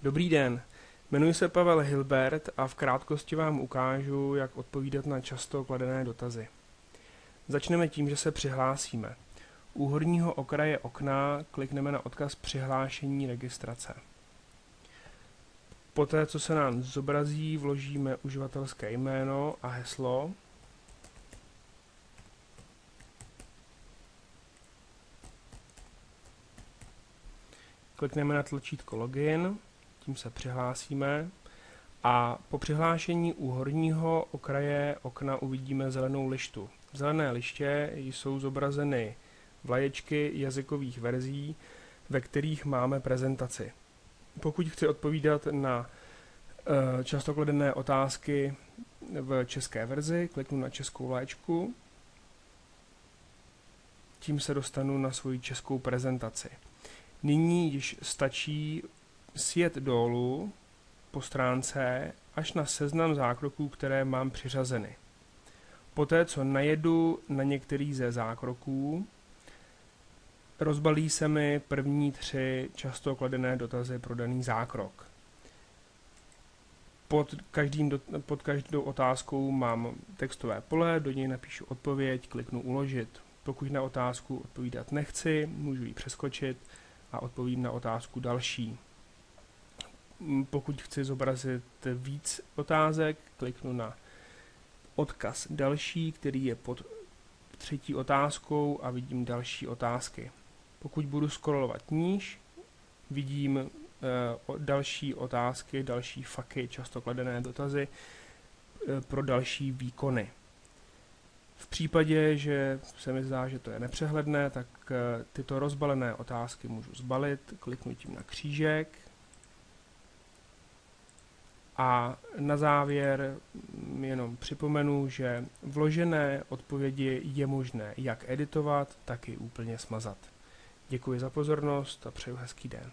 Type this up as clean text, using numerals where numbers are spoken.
Dobrý den, jmenuji se Pavel Hilbert a v krátkosti vám ukážu, jak odpovídat na často kladené dotazy. Začneme tím, že se přihlásíme. U horního okraje okna klikneme na odkaz Přihlášení registrace. Poté, co se nám zobrazí, vložíme uživatelské jméno a heslo. Klikneme na tlačítko Login, tím se přihlásíme a po přihlášení u horního okraje okna uvidíme zelenou lištu. V zelené liště jsou zobrazeny vlaječky jazykových verzí, ve kterých máme prezentaci. Pokud chci odpovídat na často kladené otázky v české verzi, kliknu na českou vlaječku, tím se dostanu na svoji českou prezentaci. Nyní již stačí sjet dolů po stránce až na seznam zákroků, které mám přiřazeny. Poté, co najedu na některý ze zákroků, rozbalí se mi první 3 často kladené dotazy pro daný zákrok. Pod každou otázkou mám textové pole, do něj napíšu odpověď, kliknu uložit. Pokud na otázku odpovídat nechci, můžu ji přeskočit a odpovím na otázku další. Pokud chci zobrazit víc otázek, kliknu na odkaz další, který je pod 3. otázkou a vidím další otázky. Pokud budu scrollovat níž, vidím další otázky, další faky, často kladené dotazy pro další výkony. V případě, že se mi zdá, že to je nepřehledné, tak tyto rozbalené otázky můžu zbalit kliknutím na křížek. A na závěr jenom připomenu, že vložené odpovědi je možné jak editovat, tak i úplně smazat. Děkuji za pozornost a přeju hezký den.